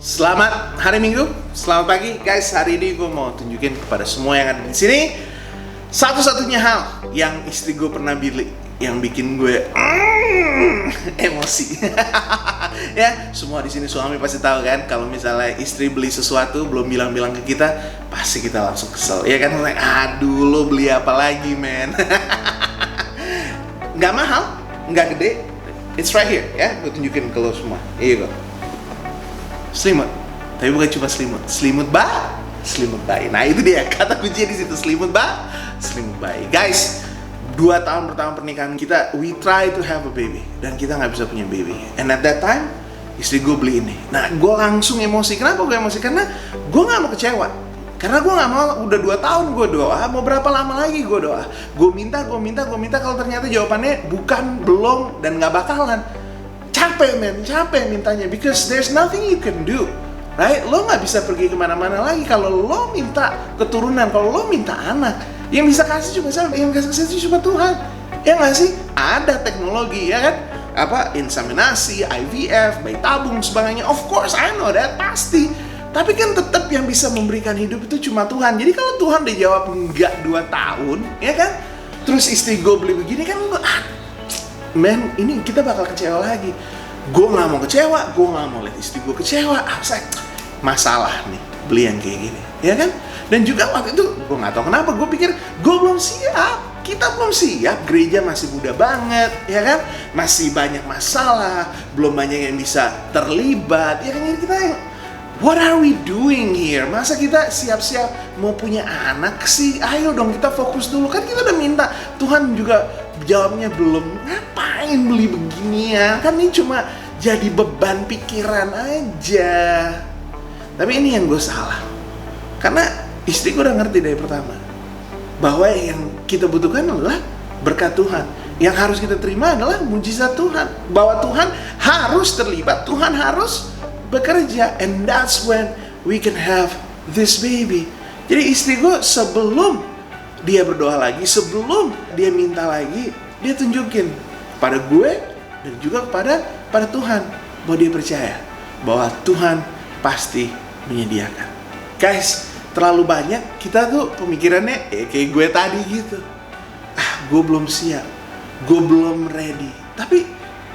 Selamat hari Minggu, selamat pagi guys. Hari ini gue mau tunjukin kepada semua yang ada di sini satu-satunya hal yang istri gue pernah beli yang bikin gue emosi. Ya, semua di sini suami pasti tahu kan, kalau misalnya istri beli sesuatu belum bilang-bilang ke kita, pasti kita langsung kesel. Ya kan, like, aduh lo beli apa lagi men? Nggak mahal, nggak gede. It's right here ya, gue tunjukin ke lo semua. Iya kok. Selimut, tapi bukan cuma selimut, selimut bayi. Nah itu dia kata kunci di situ, selimut bayi. Guys, 2 tahun pertama pernikahan kita, we try to have a baby dan kita nggak bisa punya baby. And at that time, istri gue beli ini. Nah, gue langsung emosi. Kenapa gue emosi? Karena gue nggak mau kecewa. Karena gue nggak mau, udah 2 tahun gue doa, mau berapa lama lagi gue doa. Gue minta, kalau ternyata jawabannya bukan, belum, dan nggak bakalan. Capek mintanya, because there's nothing you can do, right? Lo nggak bisa pergi kemana-mana lagi kalau lo minta keturunan, kalau lo minta anak. Yang bisa kasih cuma siapa? Yang kasih cuma Tuhan. Ya nggak sih? Ada teknologi, ya kan? Apa, inseminasi, IVF, bayi tabung, sebagainya. Of course, I know that, pasti. Tapi kan tetap yang bisa memberikan hidup itu cuma Tuhan. Jadi kalau Tuhan dijawab enggak 2 tahun, ya kan? Terus istri gue beli begini kan, men, ini kita bakal kecewa lagi. Gue nggak mau kecewa, gue nggak mau lihat istri gue kecewa. Masalah nih beli yang kayak gini, ya kan? Dan juga waktu itu gue nggak tahu kenapa, gue pikir gue belum siap. Kita belum siap, gereja masih muda banget, ya kan? Masih banyak masalah, belum banyak yang bisa terlibat, ya kan? Jadi kita yang, what are we doing here? Masa kita siap-siap mau punya anak sih? Ayo dong kita fokus dulu. Kan kita udah minta, Tuhan juga jawabnya belum. Ngapain beli beginian? Kan ini cuma jadi beban pikiran aja. Tapi ini yang gue salah. Karena istri gue udah ngerti dari pertama bahwa yang kita butuhkan adalah berkat Tuhan. Yang harus kita terima adalah mujizat Tuhan. Bahwa Tuhan harus terlibat, Tuhan harus bekerja, and that's when we can have this baby. Jadi istri gue sebelum dia berdoa lagi, sebelum dia minta lagi, dia tunjukin pada gue dan juga pada Tuhan bahwa dia percaya bahwa Tuhan pasti menyediakan. Guys, terlalu banyak kita tuh pemikirannya kayak gue tadi gitu. Gue belum siap, gue belum ready. Tapi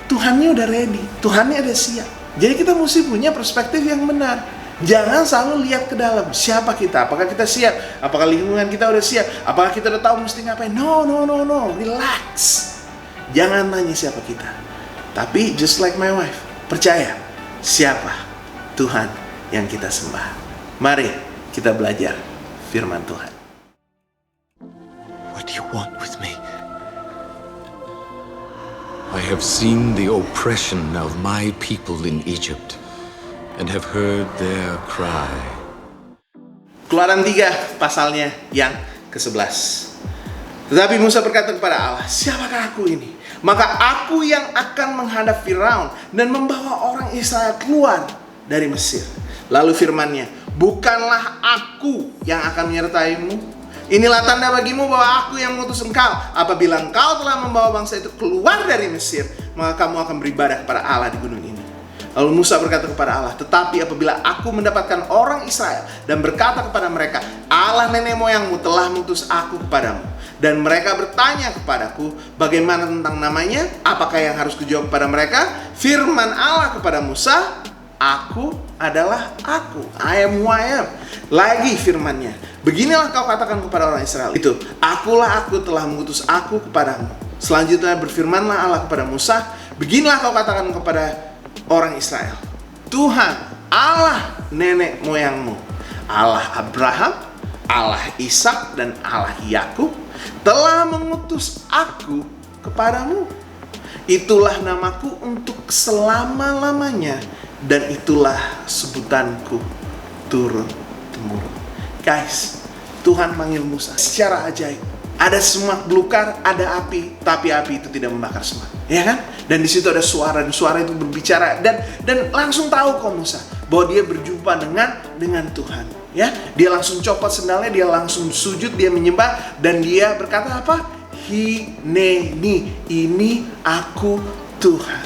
Tuhannya udah ready, Tuhannya udah siap. Jadi kita mesti punya perspektif yang benar. Jangan selalu lihat ke dalam. Siapa kita? Apakah kita siap? Apakah lingkungan kita udah siap? Apakah kita udah tahu mesti ngapain? No. Relax. Jangan tanya siapa kita. Tapi just like my wife, percaya siapa Tuhan yang kita sembah. Mari kita belajar firman Tuhan. What do you want with me? I have seen the oppression of my people in Egypt and have heard their cry. Keluaran 3 pasalnya yang ke-11. Tetapi Musa berkata kepada Allah, siapakah aku ini? Maka aku yang akan menghadap Firaun dan membawa orang Israel keluar dari Mesir. Lalu firman-Nya, bukanlah aku yang akan menyertaimu. Inilah tanda bagimu bahwa aku yang mengutus engkau. Apabila engkau telah membawa bangsa itu keluar dari Mesir, maka kamu akan beribadah kepada Allah di gunung ini. Lalu Musa berkata kepada Allah, tetapi apabila aku mendapatkan orang Israel dan berkata kepada mereka, Allah nenek moyangmu telah mengutus aku kepadamu, dan mereka bertanya kepadaku, bagaimana tentang namanya? Apakah yang harus kujawab kepada mereka? Firman Allah kepada Musa, aku adalah aku. I am who I am. Lagi firman-Nya, beginilah kau katakan kepada orang Israel itu, akulah aku telah mengutus aku kepadamu. Selanjutnya berfirmanlah Allah kepada Musa, beginilah kau katakan kepada orang Israel, Tuhan Allah nenek moyangmu, Allah Abraham, Allah Ishak dan Allah Yakub telah mengutus aku kepadamu. Itulah namaku untuk selama-lamanya, dan itulah sebutanku turun-temurun. Guys, Tuhan panggil Musa secara ajaib. Ada semak belukar, ada api, tapi api itu tidak membakar semak, ya kan? Dan di situ ada suara, dan suara itu berbicara, dan langsung tahu kok Musa bahwa dia berjumpa dengan Tuhan, ya. Dia langsung copot sendalnya, dia langsung sujud, dia menyembah, dan dia berkata apa? Hineni, ini aku Tuhan.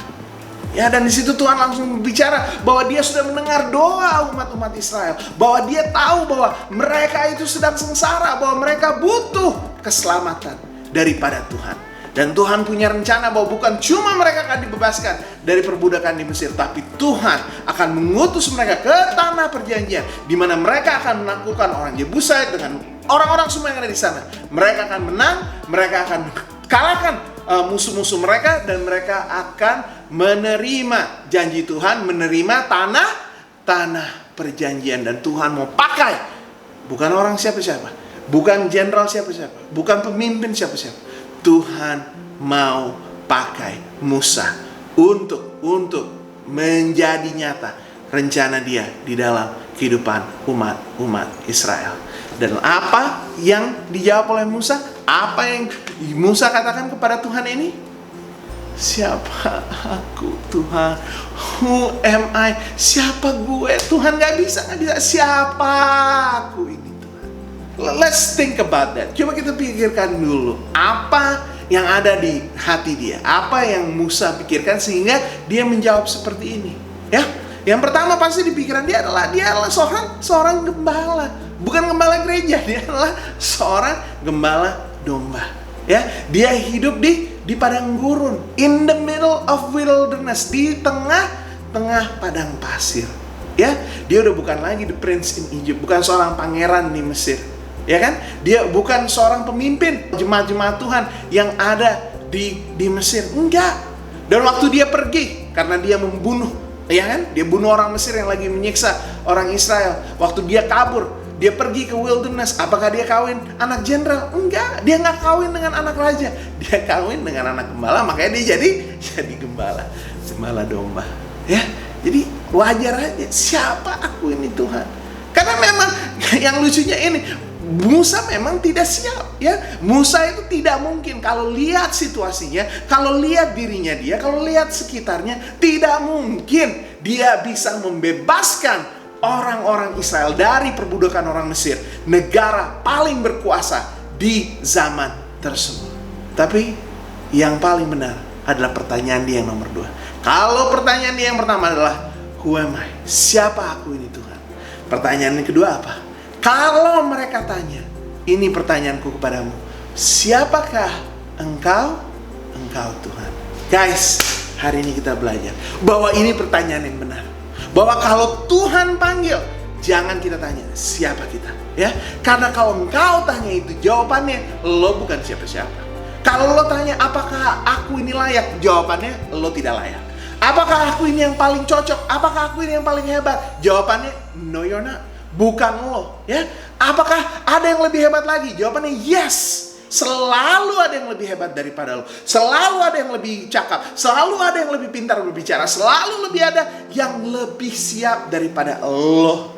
Ya, dan di situ Tuhan langsung berbicara bahwa dia sudah mendengar doa umat-umat Israel, bahwa dia tahu bahwa mereka itu sedang sengsara, bahwa mereka butuh keselamatan daripada Tuhan. Dan Tuhan punya rencana bahwa bukan cuma mereka akan dibebaskan dari perbudakan di Mesir, tapi Tuhan akan mengutus mereka ke tanah perjanjian, di mana mereka akan menaklukkan orang Yebusait dengan orang-orang semua yang ada di sana. Mereka akan menang, mereka akan kalahkan musuh-musuh mereka, dan mereka akan menerima janji Tuhan, menerima tanah perjanjian. Dan Tuhan mau pakai bukan orang siapa-siapa, bukan jenderal siapa-siapa, bukan pemimpin siapa-siapa. Tuhan mau pakai Musa untuk menjadi nyata rencana dia di dalam kehidupan umat Israel. Dan apa yang dijawab oleh Musa? Apa yang Musa katakan kepada Tuhan ini? Siapa aku, Tuhan? Who am I? Siapa gue? Tuhan gak bisa. Siapa aku ini, Tuhan? Let's think about that. Coba kita pikirkan dulu. Apa yang ada di hati dia? Apa yang Musa pikirkan sehingga dia menjawab seperti ini? Ya, yang pertama pasti di pikiran dia adalah seorang gembala. Bukan gembala gereja, dia adalah seorang gembala domba. Ya, dia hidup di padang gurun, in the middle of wilderness, di tengah padang pasir. Ya, dia udah bukan lagi the prince in Egypt, bukan seorang pangeran di Mesir. Ya kan? Dia bukan seorang pemimpin jemaat-jemaat Tuhan yang ada di Mesir. Enggak. Dan waktu dia pergi, karena dia membunuh, ya kan? Dia bunuh orang Mesir yang lagi menyiksa orang Israel. Waktu dia kabur, dia pergi ke wilderness. Apakah dia kawin anak jenderal? Enggak, dia nggak kawin dengan anak raja. Dia kawin dengan anak gembala, makanya dia jadi gembala domba. Ya, jadi wajar aja. Siapa aku ini, Tuhan? Karena memang yang lucunya ini, Musa memang tidak siap, ya. Musa itu tidak mungkin, kalau lihat situasinya, kalau lihat dirinya dia, kalau lihat sekitarnya, tidak mungkin dia bisa membebaskan orang-orang Israel dari perbudakan orang Mesir, negara paling berkuasa di zaman tersebut. Tapi yang paling benar adalah pertanyaan dia yang nomor 2. Kalau pertanyaan dia yang pertama adalah who am I? Siapa aku ini, Tuhan? Pertanyaan yang kedua apa? Kalau mereka tanya, ini pertanyaanku kepadamu, siapakah engkau Tuhan? Guys, hari ini kita belajar bahwa ini pertanyaan yang benar. Bahwa kalau Tuhan panggil, jangan kita tanya siapa kita, ya. Karena kalau engkau tanya itu, jawabannya lo bukan siapa-siapa. Kalau lo tanya apakah aku ini layak, jawabannya lo tidak layak. Apakah aku ini yang paling cocok? Apakah aku ini yang paling hebat? Jawabannya no, you're not. Bukan lo, ya. Apakah ada yang lebih hebat lagi? Jawabannya yes. Selalu ada yang lebih hebat daripada lo. Selalu ada yang lebih cakap. Selalu ada yang lebih pintar berbicara. Selalu lebih ada yang lebih siap daripada lo.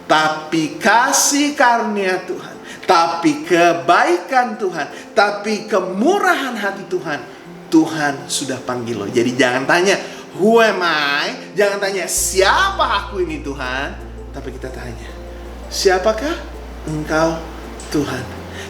Tapi kasih karunia Tuhan, tapi kebaikan Tuhan, tapi kemurahan hati Tuhan, Tuhan sudah panggil lo. Jadi jangan tanya who am I? Jangan tanya siapa aku ini, Tuhan. Tapi kita tanya, siapakah engkau, Tuhan?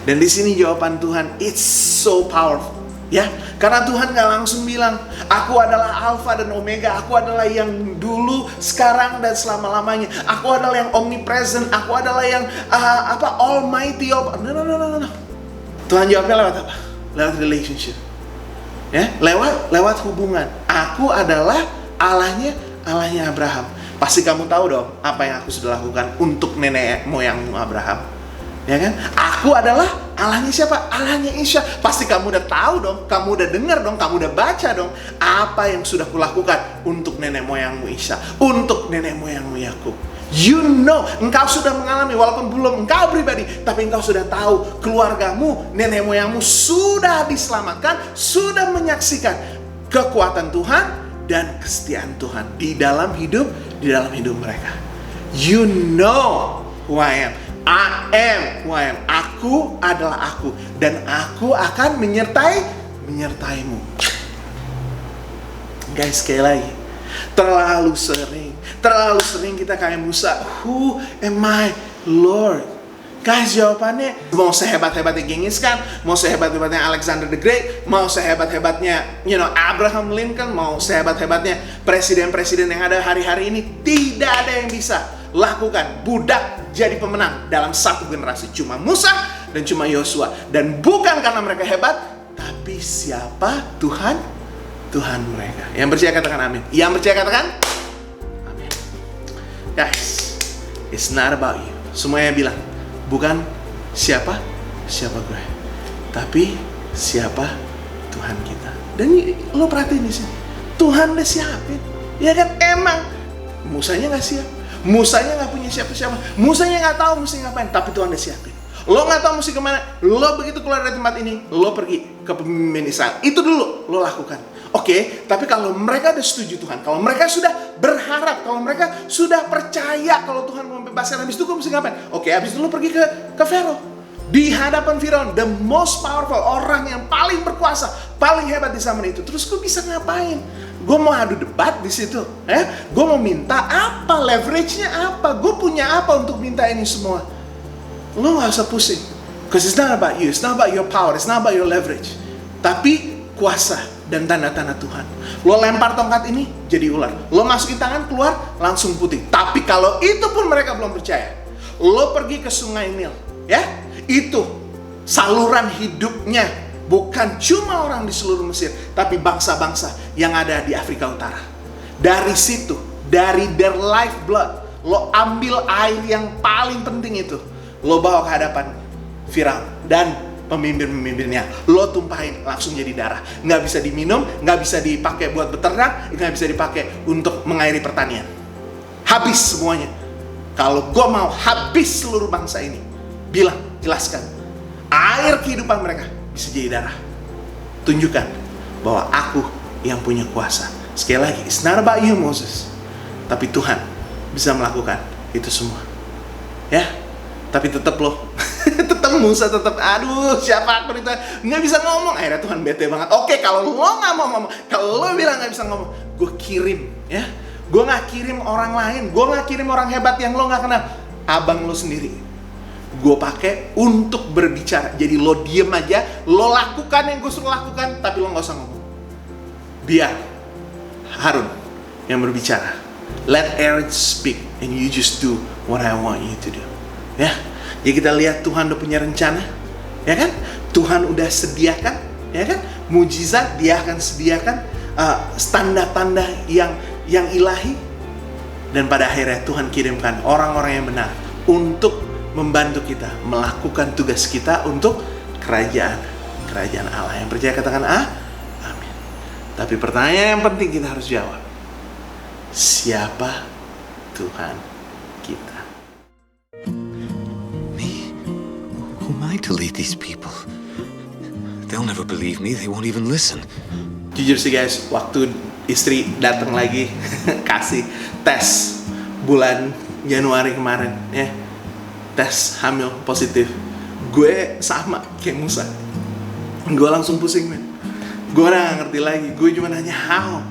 Dan di sini jawaban Tuhan, it's so powerful, ya. Karena Tuhan gak langsung bilang, aku adalah Alpha dan Omega, aku adalah yang dulu, sekarang, dan selama-lamanya. Aku adalah yang omnipresent, aku adalah yang almighty. No. Tuhan jawabnya lewat apa? Lewat relationship, ya. Lewat hubungan. Aku adalah Allahnya Abraham. Pasti kamu tahu dong apa yang aku sudah lakukan untuk nenek moyangmu Abraham. Ya kan? Aku adalah Allahnya siapa? Allahnya Ishak. Pasti kamu udah tahu dong, kamu udah dengar dong, kamu udah baca dong apa yang sudah kulakukan untuk nenek moyangmu Ishak, untuk nenek moyangmu Yakub. You know, engkau sudah mengalami, walaupun belum engkau pribadi, tapi engkau sudah tahu keluargamu, nenek moyangmu sudah diselamatkan, sudah menyaksikan kekuatan Tuhan dan kesetiaan Tuhan di dalam hidup mereka. You know who I am. I am who I am. Aku adalah aku, dan aku akan menyertaimu. Guys, sekali lagi, terlalu sering kita kayak Musa, who am I, Lord? Guys, jawabannya mau sehebat-hebatnya Genghis Khan, mau sehebat-hebatnya Alexander the Great, mau sehebat-hebatnya Abraham Lincoln, mau sehebat-hebatnya presiden-presiden yang ada hari-hari ini, tidak ada yang bisa lakukan budak jadi pemenang dalam satu generasi. Cuma Musa dan cuma Yosua. Dan bukan karena mereka hebat, tapi siapa Tuhan? Tuhan mereka. Yang percaya katakan amin. Yang percaya katakan amin. Guys, it's not about you. Semuanya bilang, bukan siapa gue, tapi siapa Tuhan kita. Dan lo perhatiin di sini, Tuhan udah siapin, ya kan? Emang Musanya nggak siap, Musanya nggak punya siapa-siapa, Musanya nggak tahu mesti ngapain, tapi Tuhan udah siapin. Lo nggak tahu mesti kemana, lo begitu keluar dari tempat ini, lo pergi ke pemimpin Israel. Itu dulu lo lakukan. Oke, tapi kalau mereka udah setuju Tuhan, kalau mereka sudah berharap, kalau mereka sudah percaya kalau Tuhan mau membebaskan, habis itu gue mesti ngapain? Oke, habis itu lo pergi ke Firaun. Di hadapan Firaun, the most powerful, orang yang paling berkuasa, paling hebat di zaman itu. Terus gue bisa ngapain? Gue mau adu debat di situ, Gue mau minta apa? Leverage-nya apa? Gue punya apa untuk minta ini semua? Lo gak usah pusing. Because it's not about you, it's not about your power, it's not about your leverage. Tapi kuasa dan tanda-tanda Tuhan. Lo lempar tongkat ini jadi ular, lo masukin tangan keluar langsung putih. Tapi kalau itu pun mereka belum percaya, lo pergi ke sungai Nil, itu saluran hidupnya bukan cuma orang di seluruh Mesir, tapi bangsa-bangsa yang ada di Afrika Utara. Dari situ, dari their lifeblood, lo ambil air yang paling penting itu, lo bawa ke hadapan Firaun dan pemimpin-pemimpinnya, lo tumpahin langsung jadi darah. Nggak bisa diminum, nggak bisa dipakai buat beternak, nggak bisa dipakai untuk mengairi pertanian. Habis semuanya. Kalau gue mau habis seluruh bangsa ini, bilang, jelaskan, air kehidupan mereka bisa jadi darah. Tunjukkan bahwa aku yang punya kuasa. Sekali lagi, it's not about you Moses, tapi Tuhan bisa melakukan itu semua. Ya, tapi tetap lo tetap Musa, tetap aduh siapa aku itu nggak bisa ngomong. Akhirnya Tuhan bete banget. Oke, kalau lo nggak mau ngomong, kalau lo bilang nggak bisa ngomong, gue kirim, gue nggak kirim orang lain, gue nggak kirim orang hebat yang lo nggak kenal, abang lo sendiri gue pakai untuk berbicara. Jadi lo diem aja, lo lakukan yang gue suruh lakukan, tapi lo nggak usah ngomong. Biar Harun yang berbicara. Let Aaron speak and you just do what I want you to do. Ya, jadi kita lihat Tuhan udah punya rencana, ya kan? Tuhan udah sediakan, ya kan? Mujizat dia akan sediakan, tanda-tanda yang ilahi, dan pada akhirnya Tuhan kirimkan orang-orang yang benar untuk membantu kita melakukan tugas kita untuk kerajaan Allah. Yang percaya katakan amin. Tapi pertanyaan yang penting kita harus jawab, siapa Tuhan kita? Who am I to lead these people? They'll never believe me. They won't even listen. Jujur sih guys, waktu istri datang lagi kasih tes bulan Januari kemarin, tes hamil positif, gue sama kayak Musa. Gue langsung pusing, men. Gue udah gak ngerti lagi. Gue cuma nanya how,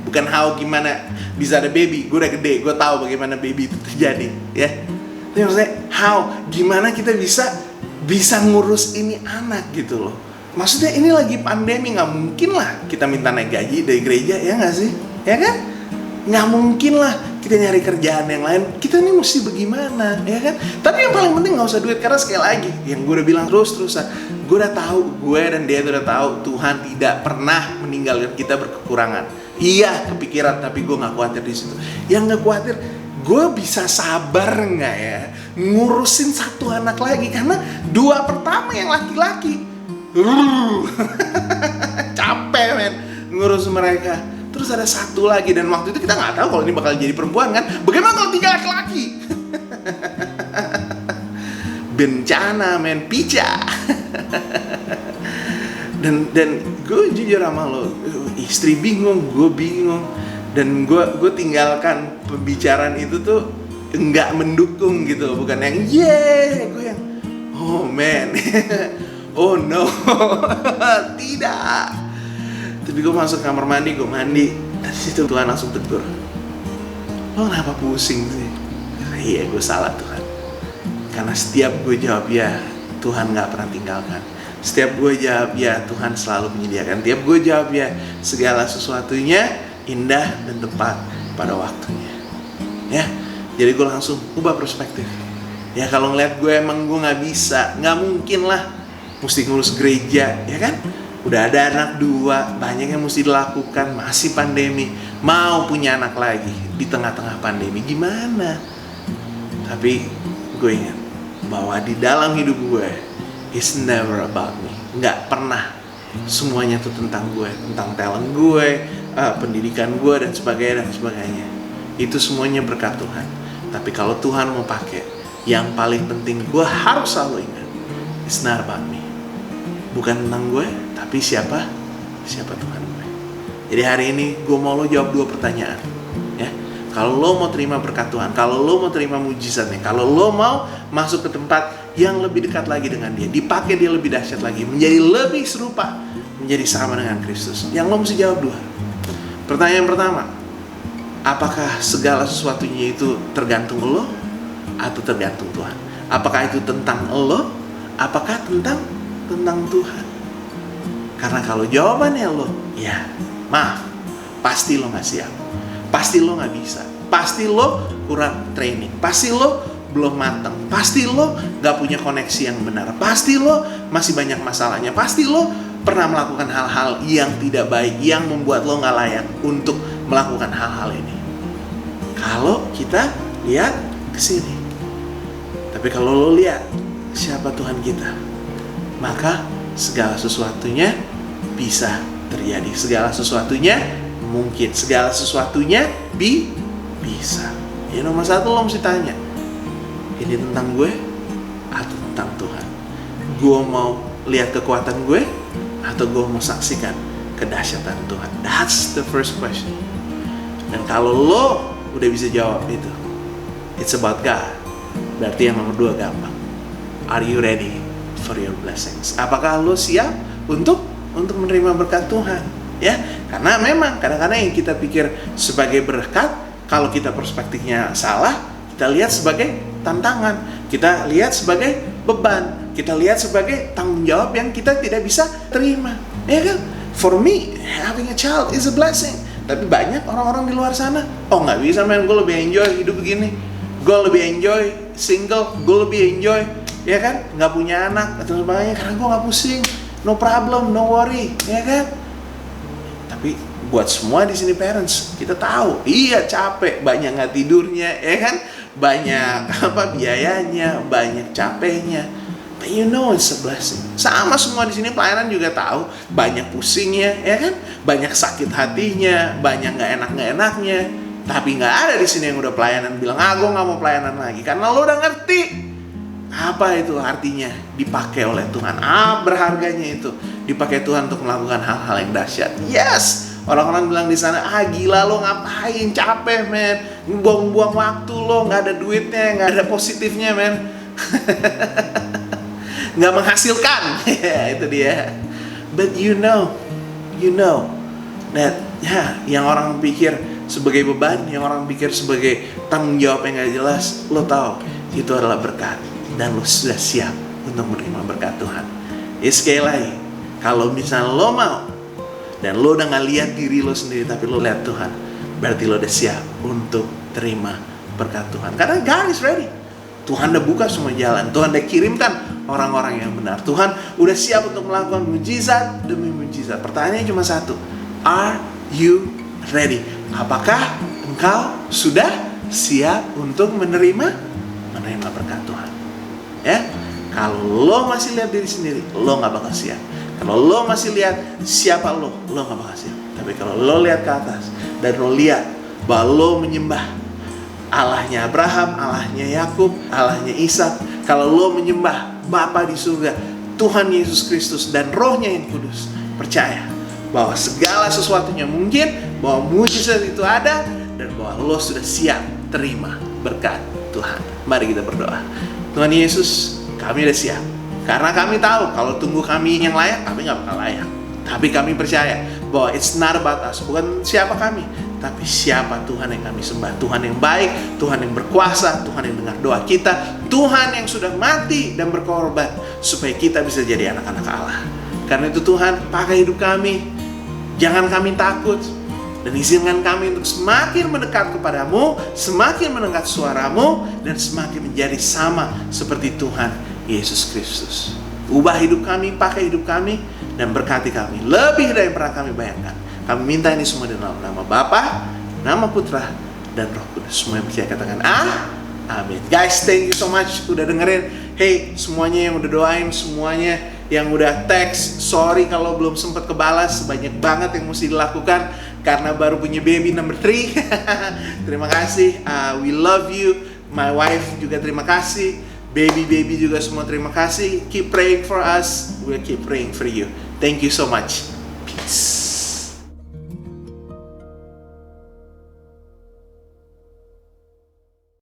bukan how gimana bisa ada baby. Gue udah gede, gue tahu bagaimana baby itu terjadi, Tapi maksudnya how, gimana kita bisa ngurus ini anak gitu loh. Maksudnya ini lagi pandemi, nggak mungkin lah kita minta naik gaji dari gereja, ya nggak sih? Ya kan? Nggak mungkin lah kita nyari kerjaan yang lain. Kita ini mesti bagaimana, ya kan? Tapi yang paling penting nggak usah duit, karena sekali lagi yang gue udah bilang terus-terusan, gue udah tahu, gue dan dia udah tahu Tuhan tidak pernah meninggalkan kita berkekurangan. Iya kepikiran, tapi gue nggak khawatir di situ. Yang nggak khawatir, gue bisa sabar nggak ya ngurusin satu anak lagi, karena dua pertama yang laki-laki capek men ngurus mereka. Terus ada satu lagi, dan waktu itu kita nggak tahu kalau ini bakal jadi perempuan kan. Bagaimana kalau 3 laki-laki? Bencana men, pica. dan gue jujur sama lo, istri bingung, gue bingung, dan gue tinggalkan pembicaraan itu tuh nggak mendukung gitu, bukan yang gue yang oh man. Oh no, tidak. Tapi gue masuk kamar mandi, gue mandi. Dari situ Tuhan langsung tegur, lo kenapa pusing sih? Iya, gue salah Tuhan. Karena setiap gue jawab ya, Tuhan gak pernah tinggalkan. Setiap gue jawab ya, Tuhan selalu menyediakan. Setiap gue jawab ya, segala sesuatunya indah dan tepat pada waktunya. Ya, jadi gue langsung ubah perspektif. Ya kalau ngeliat gue emang gue gak bisa, gak mungkin lah mesti ngurus gereja, ya kan? Udah ada anak 2, banyak yang mesti dilakukan, masih pandemi. Mau punya anak lagi di tengah-tengah pandemi, gimana? Tapi gue ingat bahwa di dalam hidup gue, it's never about me. Nggak pernah semuanya tuh tentang gue, tentang talent gue, pendidikan gue dan sebagainya. Itu semuanya berkat Tuhan. Tapi kalau Tuhan mau pakai, yang paling penting gue harus selalu ingat, it's not about me. Bukan tentang gue, tapi siapa Tuhan gue. Jadi hari ini gue mau lo jawab 2 pertanyaan, ya. Kalau lo mau terima berkat Tuhan, kalau lo mau terima mujizatnya, kalau lo mau masuk ke tempat yang lebih dekat lagi dengan dia, dipakai dia lebih dahsyat lagi, menjadi lebih serupa, menjadi sama dengan Kristus, yang lo mesti jawab 2. Pertanyaan pertama, apakah segala sesuatunya itu tergantung lo atau tergantung Tuhan? Apakah itu tentang lo? Apakah tentang Tuhan? Karena kalau jawabannya lo, ya maaf, pasti lo gak siap, pasti lo gak bisa, pasti lo kurang training, pasti lo belum matang, pasti lo gak punya koneksi yang benar, pasti lo masih banyak masalahnya, pasti lo pernah melakukan hal-hal yang tidak baik, yang membuat lo gak layak untuk melakukan hal-hal ini. Kalau kita lihat ke sini, tapi kalau lo lihat siapa Tuhan kita, maka segala sesuatunya bisa terjadi. Segala sesuatunya mungkin. Segala sesuatunya bisa. Ya nomor 1 lo mesti tanya, ini tentang gue atau tentang Tuhan? Gue mau lihat kekuatan gue atau gue mau saksikan kedahsyatan Tuhan? That's the first question. Dan kalau lo udah bisa jawab itu, it's about God, berarti yang nomor 2 gampang. Are you ready for your blessings? Apakah lo siap untuk menerima berkat Tuhan? Ya, karena memang kadang-kadang yang kita pikir sebagai berkat, kalau kita perspektifnya salah, kita lihat sebagai tantangan, kita lihat sebagai beban, kita lihat sebagai tanggung jawab yang kita tidak bisa terima. Ya kan? For me, having a child is a blessing. Tapi banyak orang-orang di luar sana, oh nggak bisa men, gue lebih enjoy hidup begini, gue lebih enjoy single, gue lebih enjoy, ya kan, nggak punya anak atau sebagainya karena gue nggak pusing, no problem, no worry, ya kan. Tapi buat semua di sini parents, kita tahu, iya capek, banyak nggak tidurnya, ya kan, banyak biayanya, banyak capeknya. But you know it's a blessing. Sama semua di sini pelayanan juga tahu, banyak pusingnya, ya kan, banyak sakit hatinya, banyak nggak enaknya. Tapi nggak ada di sini yang udah pelayanan bilang, gue nggak mau pelayanan lagi, karena lo udah ngerti apa itu artinya dipakai oleh Tuhan. Berharganya itu dipakai Tuhan untuk melakukan hal-hal yang dahsyat. Yes, orang-orang bilang di sana, gila lo ngapain, capek men, buang-buang waktu lo, nggak ada duitnya, nggak ada positifnya men. Nggak menghasilkan. Itu dia. But you know that yang orang pikir sebagai beban, yang orang pikir sebagai tanggung jawab yang nggak jelas, lo tahu itu adalah berkat dan lo sudah siap untuk menerima berkat Tuhan. Sekali lagi, kalau misalnya lo mau dan lo udah nggak lihat diri lo sendiri tapi lo lihat Tuhan, berarti lo udah siap untuk terima berkat Tuhan. Karena God is ready. Tuhan udah buka semua jalan, Tuhan udah kirimkan orang-orang yang benar, Tuhan udah siap untuk melakukan mujizat demi mujizat. Pertanyaannya cuma satu, are you ready? Apakah engkau sudah siap untuk menerima berkat Tuhan? Ya, kalau lo masih lihat diri sendiri, lo nggak bakal siap. Kalau lo masih lihat siapa lo nggak bakal siap. Tapi kalau lo lihat ke atas dan lo lihat bahwa lo menyembah Allahnya Abraham, Allahnya Yakub, Allahnya Ishak, kalau lo menyembah Bapa di surga, Tuhan Yesus Kristus dan Rohnya yang kudus, percaya bahwa segala sesuatunya mungkin, bahwa mujizat itu ada, dan bahwa lo sudah siap terima berkat Tuhan. Mari kita berdoa. Tuhan Yesus, kami sudah siap, karena kami tahu kalau tunggu kami yang layak, kami gak bakal layak. Tapi kami percaya bahwa it's not about us, bukan siapa kami, tapi siapa Tuhan yang kami sembah. Tuhan yang baik, Tuhan yang berkuasa, Tuhan yang dengar doa kita, Tuhan yang sudah mati dan berkorban supaya kita bisa jadi anak-anak Allah. Karena itu Tuhan, pakai hidup kami, jangan kami takut, dan izinkan kami untuk semakin mendekat kepadamu, semakin mendengar suaramu, dan semakin menjadi sama seperti Tuhan Yesus Kristus. Ubah hidup kami, pakai hidup kami, dan berkati kami lebih dari yang pernah kami bayangkan. Kami minta ini semua dalam nama Bapa, nama Putra, dan Roh Kudus. Semua yang percaya katakan amin. Guys, thank you so much udah dengerin. Hey, semuanya yang udah doain, semuanya yang udah text, sorry kalau belum sempat kebalas. Banyak banget yang mesti dilakukan karena baru punya baby number 3. Terima kasih, we love you. My wife juga terima kasih, baby juga semua terima kasih. Keep praying for us, we'll keep praying for you. Thank you so much. Peace.